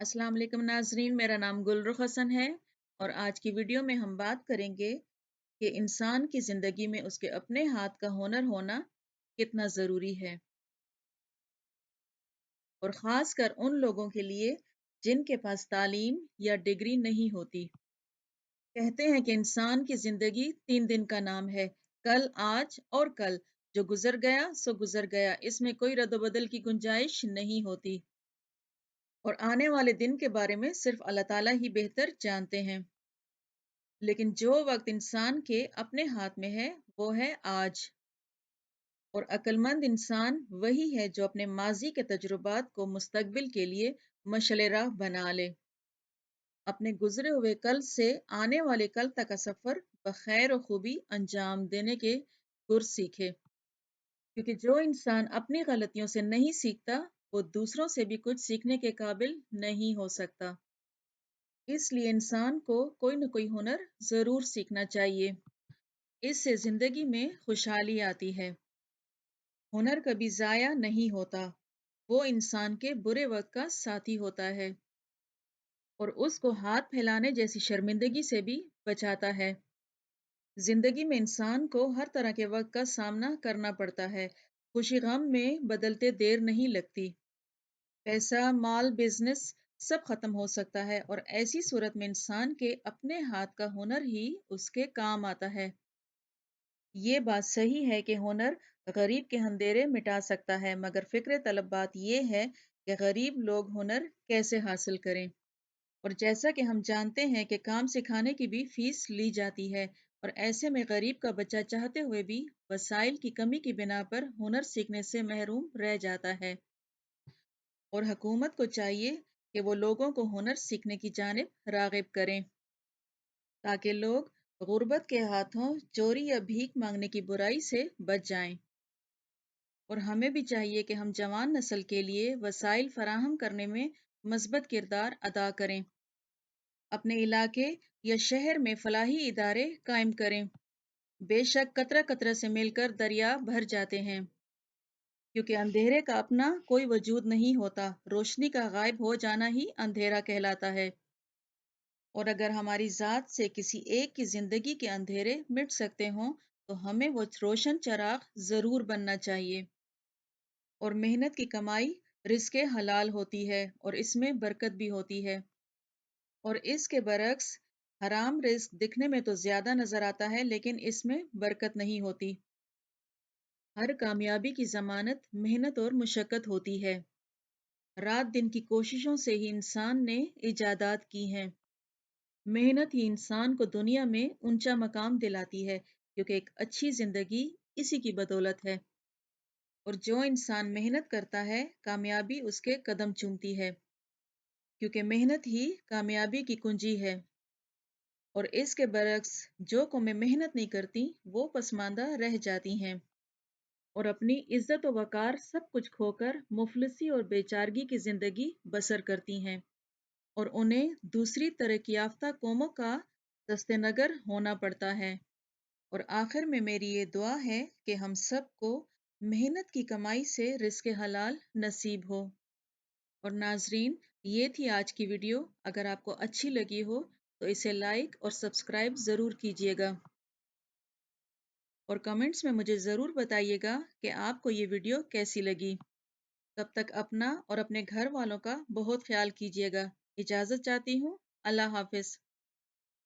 السلام علیکم ناظرین، میرا نام گلرخ حسن ہے اور آج کی ویڈیو میں ہم بات کریں گے کہ انسان کی زندگی میں اس کے اپنے ہاتھ کا ہنر ہونا کتنا ضروری ہے، اور خاص کر ان لوگوں کے لیے جن کے پاس تعلیم یا ڈگری نہیں ہوتی۔ کہتے ہیں کہ انسان کی زندگی 3 دن کا نام ہے، کل، آج اور کل۔ جو گزر گیا سو گزر گیا، اس میں کوئی رد و بدل کی گنجائش نہیں ہوتی، اور آنے والے دن کے بارے میں صرف اللہ تعالیٰ ہی بہتر جانتے ہیں۔ لیکن جو وقت انسان کے اپنے ہاتھ میں ہے وہ ہے آج، اور عقل مند انسان وہی ہے جو اپنے ماضی کے تجربات کو مستقبل کے لیے مشعل راہ بنا لے، اپنے گزرے ہوئے کل سے آنے والے کل تک کا سفر بخیر و خوبی انجام دینے کے گر سیکھے، کیونکہ جو انسان اپنی غلطیوں سے نہیں سیکھتا وہ دوسروں سے بھی کچھ سیکھنے کے قابل نہیں ہو سکتا۔ اس لیے انسان کو کوئی نہ کوئی ہنر ضرور سیکھنا چاہیے، اس سے زندگی میں خوشحالی آتی ہے۔ ہنر کبھی ضائع نہیں ہوتا، وہ انسان کے برے وقت کا ساتھی ہوتا ہے اور اس کو ہاتھ پھیلانے جیسی شرمندگی سے بھی بچاتا ہے۔ زندگی میں انسان کو ہر طرح کے وقت کا سامنا کرنا پڑتا ہے، خوشی غم میں بدلتے دیر نہیں لگتی، پیسہ، مال، بزنس سب ختم ہو سکتا ہے، اور ایسی صورت میں انسان کے اپنے ہاتھ کا ہنر ہی اس کے کام آتا ہے۔ یہ بات صحیح ہے کہ ہنر غریب کے اندھیرے مٹا سکتا ہے، مگر فکر طلب بات یہ ہے کہ غریب لوگ ہنر کیسے حاصل کریں، اور جیسا کہ ہم جانتے ہیں کہ کام سکھانے کی بھی فیس لی جاتی ہے، اور ایسے میں غریب کا بچہ چاہتے ہوئے بھی وسائل کی کمی کی بنا پر ہنر سیکھنے سے محروم رہ جاتا ہے، اور حکومت کو چاہیے کہ وہ لوگوں کو ہنر سیکھنے کی جانب راغب کریں تاکہ لوگ غربت کے ہاتھوں چوری یا بھیک مانگنے کی برائی سے بچ جائیں۔ اور ہمیں بھی چاہیے کہ ہم جوان نسل کے لیے وسائل فراہم کرنے میں مثبت کردار ادا کریں، اپنے علاقے یا شہر میں فلاحی ادارے قائم کریں۔ بے شک قطرہ قطرہ سے مل کر دریا بھر جاتے ہیں، کیونکہ اندھیرے کا اپنا کوئی وجود نہیں ہوتا، روشنی کا غائب ہو جانا ہی اندھیرا کہلاتا ہے، اور اگر ہماری ذات سے کسی ایک کی زندگی کے اندھیرے مٹ سکتے ہوں تو ہمیں وہ روشن چراغ ضرور بننا چاہیے۔ اور محنت کی کمائی رزق حلال ہوتی ہے اور اس میں برکت بھی ہوتی ہے، اور اس کے برعکس حرام رزق دکھنے میں تو زیادہ نظر آتا ہے لیکن اس میں برکت نہیں ہوتی۔ ہر کامیابی کی ضمانت محنت اور مشقت ہوتی ہے، رات دن کی کوششوں سے ہی انسان نے ایجادات کی ہیں۔ محنت ہی انسان کو دنیا میں اونچا مقام دلاتی ہے، کیونکہ ایک اچھی زندگی اسی کی بدولت ہے، اور جو انسان محنت کرتا ہے کامیابی اس کے قدم چومتی ہے، کیونکہ محنت ہی کامیابی کی کنجی ہے، اور اس کے برعکس جو قومیں محنت نہیں کرتی وہ پسماندہ رہ جاتی ہیں اور اپنی عزت و وقار سب کچھ کھو کر مفلسی اور بیچارگی کی زندگی بسر کرتی ہیں، اور انہیں دوسری ترقی یافتہ قوموں کا دست نگر ہونا پڑتا ہے۔ اور آخر میں میری یہ دعا ہے کہ ہم سب کو محنت کی کمائی سے رزق حلال نصیب ہو۔ اور ناظرین، یہ تھی آج کی ویڈیو، اگر آپ کو اچھی لگی ہو تو اسے لائک اور سبسکرائب ضرور کیجیے گا، اور کمنٹس میں مجھے ضرور بتائیے گا کہ آپ کو یہ ویڈیو کیسی لگی۔ تب تک اپنا اور اپنے گھر والوں کا بہت خیال کیجیے گا۔ اجازت چاہتی ہوں، اللہ حافظ۔